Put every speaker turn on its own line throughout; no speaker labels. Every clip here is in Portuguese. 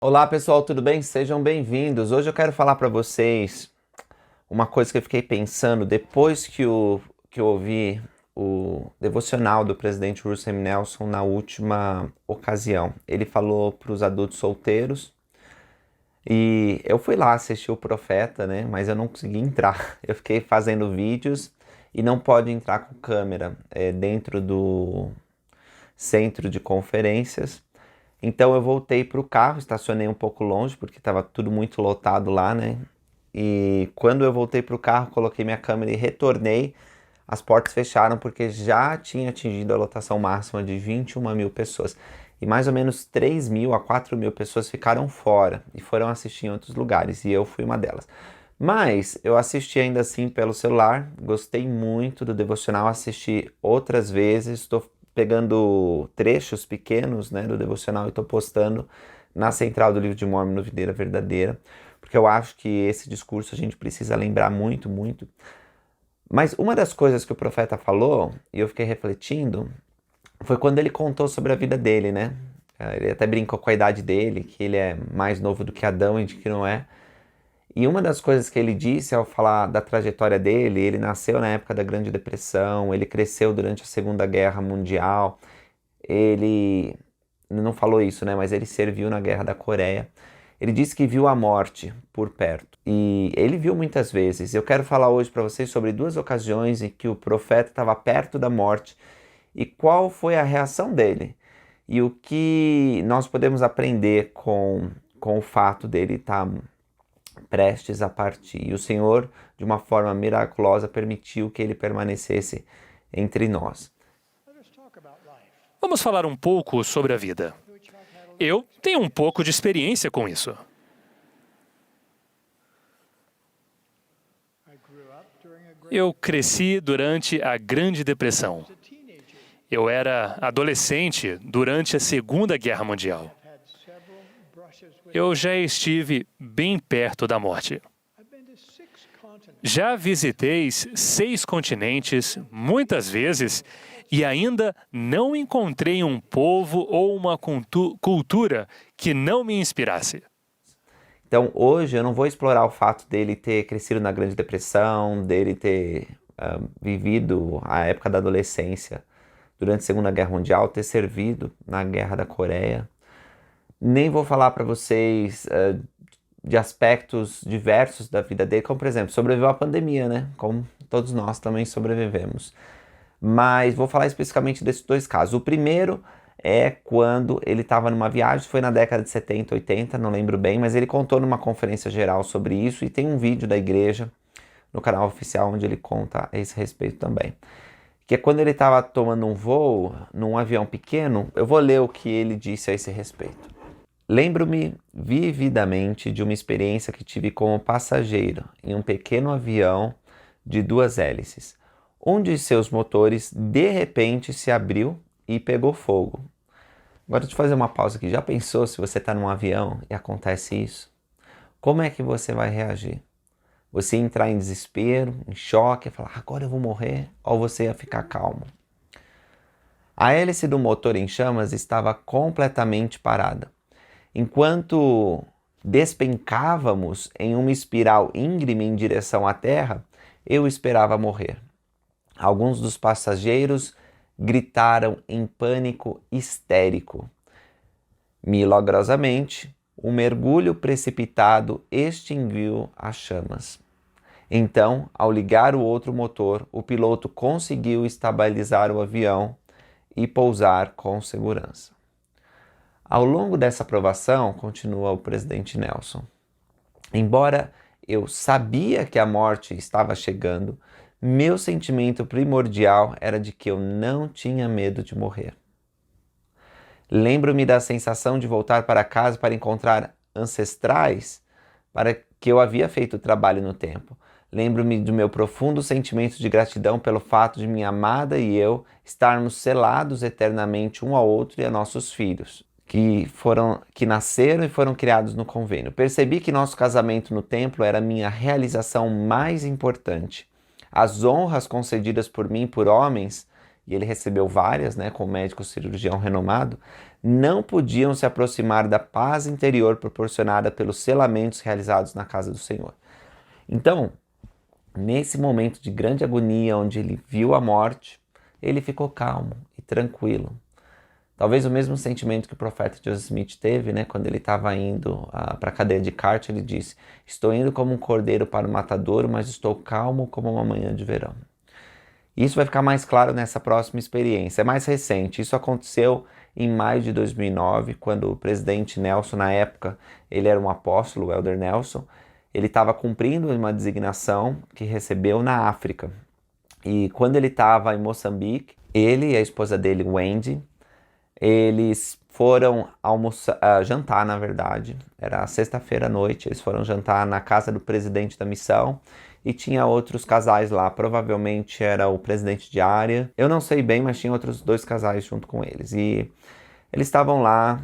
Olá pessoal, tudo bem? Sejam bem-vindos. Hoje eu quero falar para vocês uma coisa que eu fiquei pensando depois que eu ouvi o devocional do presidente Russell M. Nelson na última ocasião. Ele falou para os adultos solteiros e eu fui lá assistir o Profeta, né? Mas eu não consegui entrar. Eu fiquei fazendo vídeos e não pode entrar com câmera dentro do centro de conferências. Então eu voltei para o carro, estacionei um pouco longe porque estava tudo muito lotado lá, né? E quando eu voltei para o carro, coloquei minha câmera e retornei, as portas fecharam porque já tinha atingido a lotação máxima de 21 mil pessoas. E mais ou menos 3 mil a 4 mil pessoas ficaram fora e foram assistir em outros lugares, e eu fui uma delas. Mas eu assisti ainda assim pelo celular, gostei muito do devocional, assisti outras vezes, estou pegando trechos pequenos, né, do devocional e estou postando na central do Livro de Mórmon no Videira Verdadeira, porque eu acho que esse discurso a gente precisa lembrar muito, muito. Mas uma das coisas que o profeta falou, e eu fiquei refletindo, foi quando ele contou sobre a vida dele, né? Ele até brincou com a idade dele, que ele é mais novo do que Adão e de que não é. E uma das coisas que ele disse ao falar da trajetória dele, ele nasceu na época da Grande Depressão, ele cresceu durante a Segunda Guerra Mundial, ele não falou isso, né? Mas ele serviu na Guerra da Coreia. Ele disse que viu a morte por perto. E ele viu muitas vezes. Eu quero falar hoje para vocês sobre duas ocasiões em que o profeta estava perto da morte e qual foi a reação dele. E o que nós podemos aprender com o fato dele estar prestes a partir. E o Senhor, de uma forma miraculosa, permitiu que ele permanecesse entre nós.
Vamos falar um pouco sobre a vida. Eu tenho um pouco de experiência com isso. Eu cresci durante a Grande Depressão. Eu era adolescente durante a Segunda Guerra Mundial. Eu já estive bem perto da morte. Já visitei 6 continentes, muitas vezes, e ainda não encontrei um povo ou uma cultura que não me inspirasse.
Então, hoje eu não vou explorar o fato dele ter crescido na Grande Depressão, dele ter vivido a época da adolescência durante a Segunda Guerra Mundial, ter servido na Guerra da Coreia. Nem vou falar para vocês de aspectos diversos da vida dele, como, por exemplo, sobreviveu à pandemia, né? Como todos nós também sobrevivemos. Mas vou falar especificamente desses 2 casos. O primeiro é quando ele estava numa viagem, foi na década de 70, 80, não lembro bem, mas ele contou numa conferência geral sobre isso e tem um vídeo da igreja no canal oficial onde ele conta a esse respeito também. Que é quando ele estava tomando um voo num avião pequeno. Eu vou ler o que ele disse a esse respeito. Lembro-me vividamente de uma experiência que tive como passageiro em um pequeno avião de 2 hélices. Um de seus motores de repente se abriu e pegou fogo. Agora deixa eu fazer uma pausa aqui. Já pensou se você está num avião e acontece isso? Como é que você vai reagir? Você ia entrar em desespero, em choque, ia falar, agora eu vou morrer? Ou você ia ficar calmo? A hélice do motor em chamas estava completamente parada. Enquanto despencávamos em uma espiral íngreme em direção à terra, eu esperava morrer. Alguns dos passageiros gritaram em pânico histérico. Milagrosamente, o mergulho precipitado extinguiu as chamas. Então, ao ligar o outro motor, o piloto conseguiu estabilizar o avião e pousar com segurança. Ao longo dessa provação, continua o presidente Nelson, embora eu sabia que a morte estava chegando, meu sentimento primordial era de que eu não tinha medo de morrer. Lembro-me da sensação de voltar para casa para encontrar ancestrais para que eu havia feito o trabalho no templo. Lembro-me do meu profundo sentimento de gratidão pelo fato de minha amada e eu estarmos selados eternamente um ao outro e a nossos filhos, que nasceram e foram criados no convênio. Percebi que nosso casamento no templo era a minha realização mais importante. As honras concedidas por mim por homens e ele recebeu várias, né, com um médico cirurgião renomado, não podiam se aproximar da paz interior proporcionada pelos selamentos realizados na casa do Senhor. Então, nesse momento de grande agonia, onde ele viu a morte, ele ficou calmo e tranquilo. Talvez o mesmo sentimento que o profeta Joseph Smith teve, né, quando ele estava indo para a cadeia de Cart, ele disse: estou indo como um cordeiro para o matadouro, mas estou calmo como uma manhã de verão. Isso vai ficar mais claro nessa próxima experiência. É mais recente. Isso aconteceu em maio de 2009, quando o presidente Nelson, na época, ele era um apóstolo, o Elder Nelson, ele estava cumprindo uma designação que recebeu na África. E quando ele estava em Moçambique, ele e a esposa dele, Wendy, eles foram jantar, na verdade. Era sexta-feira à noite, eles foram jantar na casa do presidente da missão e tinha outros casais lá, provavelmente era o presidente de área. Eu não sei bem, mas tinha outros 2 casais junto com eles. E eles estavam lá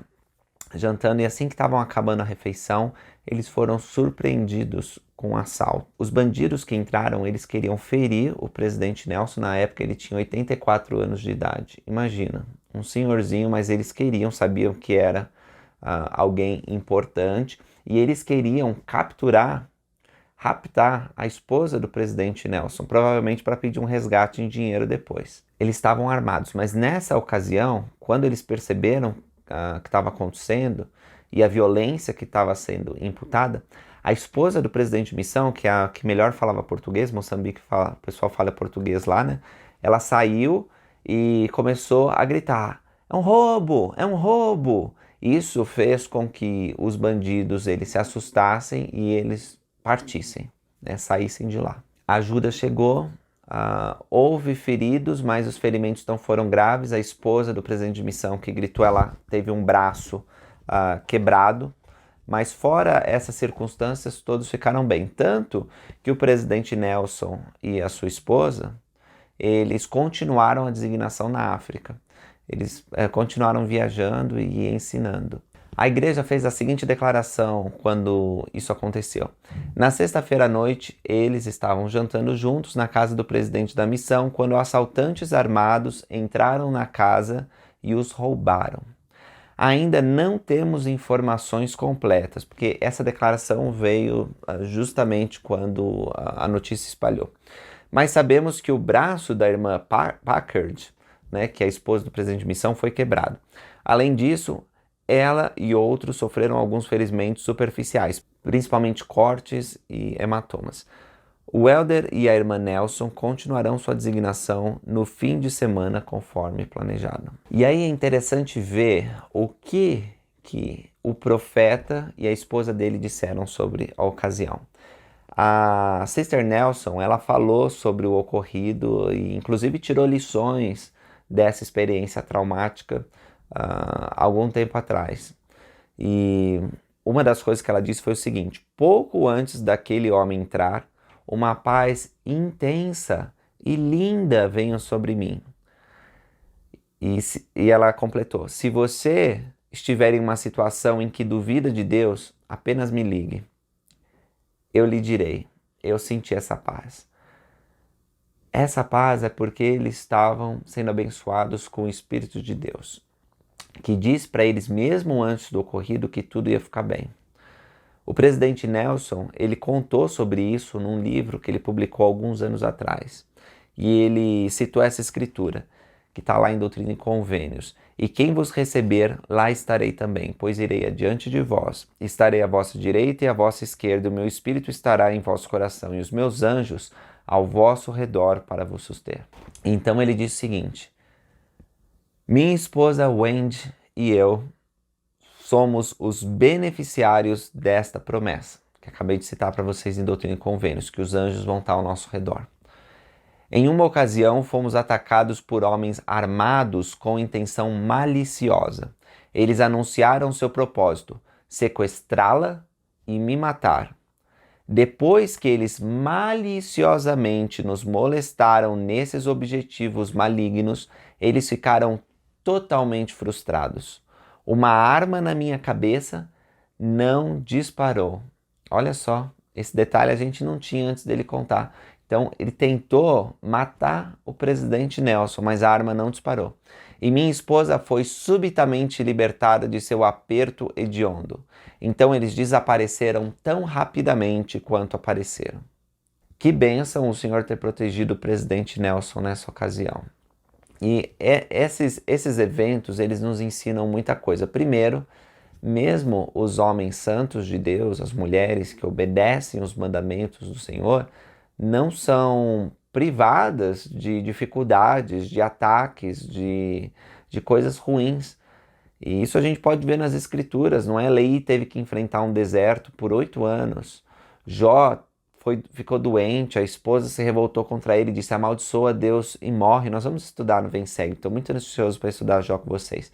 jantando e assim que estavam acabando a refeição, eles foram surpreendidos com um assalto. Os bandidos que entraram, eles queriam ferir o presidente Nelson. Na época ele tinha 84 anos de idade. Imagina, um senhorzinho, mas eles sabiam que era alguém importante e eles queriam raptar a esposa do presidente Nelson, provavelmente para pedir um resgate em dinheiro depois. Eles estavam armados, mas nessa ocasião, quando eles perceberam que estava acontecendo e a violência que estava sendo imputada, a esposa do presidente de missão, que é a que melhor falava português, Moçambique o pessoal fala português lá, né? Ela saiu e começou a gritar: é um roubo, é um roubo! Isso fez com que os bandidos eles se assustassem e eles partissem, né? Saíssem de lá. A ajuda chegou, houve feridos, mas os ferimentos não foram graves. A esposa do presidente de missão que gritou, ela teve um braço quebrado, mas fora essas circunstâncias, todos ficaram bem. Tanto que o presidente Nelson e a sua esposa, eles continuaram a designação na África. Eles continuaram viajando e ensinando. A igreja fez a seguinte declaração quando isso aconteceu. Na sexta-feira à noite, eles estavam jantando juntos na casa do presidente da missão quando assaltantes armados entraram na casa e os roubaram. Ainda não temos informações completas, porque essa declaração veio justamente quando a notícia espalhou. Mas sabemos que o braço da irmã Packard, né, que é a esposa do presidente de missão, foi quebrado. Além disso, ela e outros sofreram alguns ferimentos superficiais, principalmente cortes e hematomas. O Elder e a irmã Nelson continuarão sua designação no fim de semana conforme planejado. E aí é interessante ver o que o profeta e a esposa dele disseram sobre a ocasião. A Sister Nelson, ela falou sobre o ocorrido e inclusive tirou lições dessa experiência traumática algum tempo atrás. E uma das coisas que ela disse foi o seguinte: pouco antes daquele homem entrar, uma paz intensa e linda veio sobre mim. E ela completou: se você estiver em uma situação em que duvida de Deus, apenas me ligue. Eu lhe direi, eu senti essa paz. Essa paz é porque eles estavam sendo abençoados com o Espírito de Deus, que diz para eles mesmo antes do ocorrido que tudo ia ficar bem. O presidente Nelson, ele contou sobre isso num livro que ele publicou alguns anos atrás. E ele citou essa escritura, que está lá em Doutrina e Convênios. E quem vos receber, lá estarei também, pois irei adiante de vós. Estarei à vossa direita e à vossa esquerda, o meu espírito estará em vosso coração, e os meus anjos ao vosso redor para vos suster. Então ele diz o seguinte: minha esposa Wendy e eu somos os beneficiários desta promessa, que acabei de citar para vocês em Doutrina e Convênios, que os anjos vão estar ao nosso redor. Em uma ocasião, fomos atacados por homens armados com intenção maliciosa. Eles anunciaram seu propósito: sequestrá-la e me matar. Depois que eles maliciosamente nos molestaram nesses objetivos malignos, eles ficaram totalmente frustrados. Uma arma na minha cabeça não disparou. Olha só, esse detalhe a gente não tinha antes dele contar, Então, ele tentou matar o presidente Nelson, mas a arma não disparou. E minha esposa foi subitamente libertada de seu aperto hediondo. Então, eles desapareceram tão rapidamente quanto apareceram. Que bênção o Senhor ter protegido o presidente Nelson nessa ocasião. E esses eventos, eles nos ensinam muita coisa. Primeiro, mesmo os homens santos de Deus, as mulheres que obedecem os mandamentos do Senhor, não são privadas de dificuldades, de ataques, de coisas ruins. E isso a gente pode ver nas Escrituras, não é? Leí teve que enfrentar um deserto por 8 anos. Jó ficou doente, a esposa se revoltou contra ele, disse amaldiçoa Deus e morre. Nós vamos estudar no Vem Segue, estou muito ansioso para estudar Jó com vocês.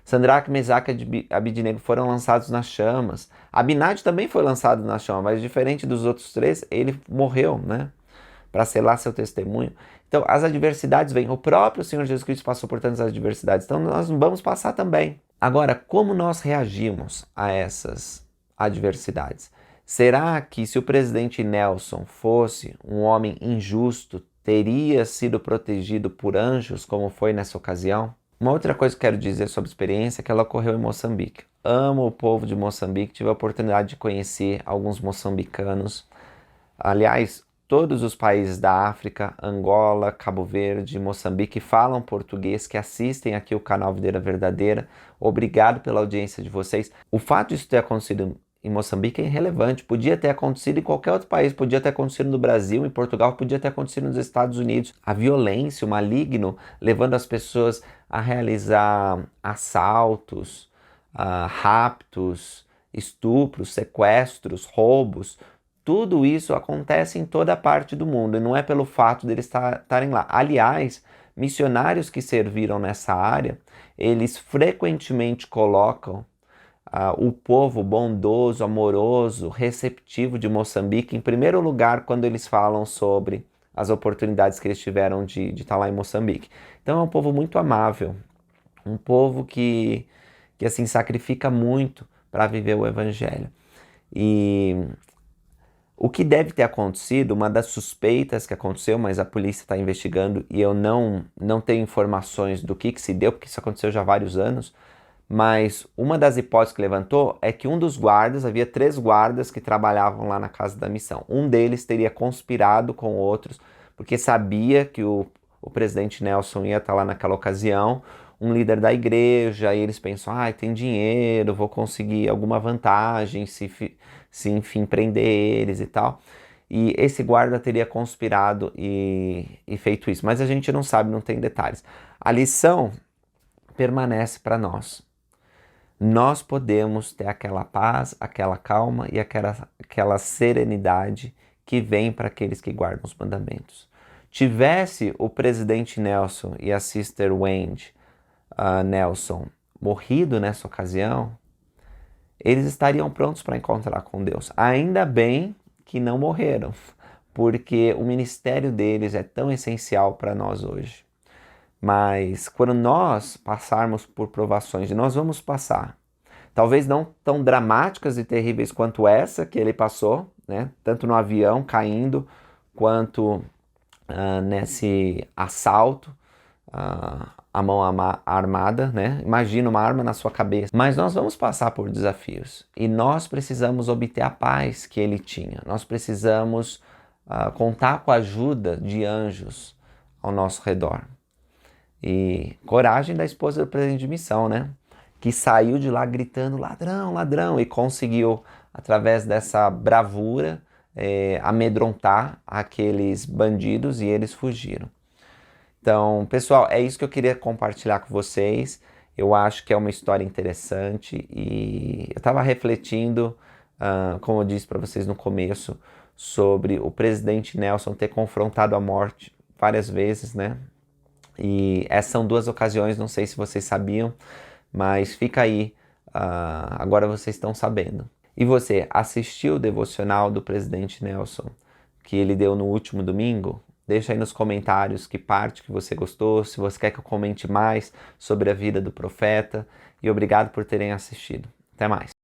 Sandraque, Mesaque e Abidnego foram lançados nas chamas. Abinadi também foi lançado na chama, mas diferente dos outros 3, ele morreu, né? Para selar seu testemunho. Então, as adversidades vêm. O próprio Senhor Jesus Cristo passou por tantas adversidades. Então, nós vamos passar também. Agora, como nós reagimos a essas adversidades? Será que se o presidente Nelson fosse um homem injusto, teria sido protegido por anjos, como foi nessa ocasião? Uma outra coisa que quero dizer sobre a experiência é que ela ocorreu em Moçambique. Amo o povo de Moçambique, tive a oportunidade de conhecer alguns moçambicanos. Aliás, todos os países da África, Angola, Cabo Verde, Moçambique, falam português, que assistem aqui o canal Videira Verdadeira. Obrigado pela audiência de vocês. O fato de isso ter acontecido em Moçambique é irrelevante. Podia ter acontecido em qualquer outro país, podia ter acontecido no Brasil, em Portugal, podia ter acontecido nos Estados Unidos. A violência, o maligno, levando as pessoas a realizar assaltos, raptos, estupros, sequestros, roubos. Tudo isso acontece em toda parte do mundo e não é pelo fato deles estarem lá. Aliás, missionários que serviram nessa área, eles frequentemente colocam o povo bondoso, amoroso, receptivo de Moçambique em primeiro lugar quando eles falam sobre as oportunidades que eles tiveram de estar lá em Moçambique. Então é um povo muito amável, um povo que assim sacrifica muito para viver o Evangelho. E o que deve ter acontecido, uma das suspeitas que aconteceu, mas a polícia está investigando e eu não tenho informações do que se deu, porque isso aconteceu já há vários anos, mas uma das hipóteses que levantou é que um dos guardas, havia 3 guardas que trabalhavam lá na Casa da Missão. Um deles teria conspirado com outros, porque sabia que o presidente Nelson ia estar lá naquela ocasião, um líder da igreja, e eles pensam, tem dinheiro, vou conseguir alguma vantagem se enfim, prender eles e tal. E esse guarda teria conspirado e feito isso, mas a gente não sabe, não tem detalhes. A lição permanece para nós. Nós podemos ter aquela paz, aquela calma e aquela serenidade que vem para aqueles que guardam os mandamentos. Tivesse o presidente Nelson e a sister Wendy Nelson morrido nessa ocasião, eles estariam prontos para encontrar com Deus. Ainda bem que não morreram, porque o ministério deles é tão essencial para nós hoje. Mas quando nós passarmos por provações, e nós vamos passar, talvez não tão dramáticas e terríveis quanto essa que ele passou, né? Tanto no avião caindo, quanto nesse assalto, a mão armada, né? Imagina uma arma na sua cabeça. Mas nós vamos passar por desafios e nós precisamos obter a paz que ele tinha. Nós precisamos contar com a ajuda de anjos ao nosso redor. E coragem da esposa do presidente de missão, né? Que saiu de lá gritando ladrão, ladrão, e conseguiu, através dessa bravura, amedrontar aqueles bandidos e eles fugiram. Então, pessoal, é isso que eu queria compartilhar com vocês. Eu acho que é uma história interessante e eu estava refletindo, como eu disse para vocês no começo, sobre o presidente Nelson ter confrontado a morte várias vezes, né? E essas são 2 ocasiões, não sei se vocês sabiam, mas fica aí, agora vocês estão sabendo. E você assistiu o devocional do presidente Nelson que ele deu no último domingo? Deixa aí nos comentários que parte que você gostou, se você quer que eu comente mais sobre a vida do profeta. E obrigado por terem assistido. Até mais.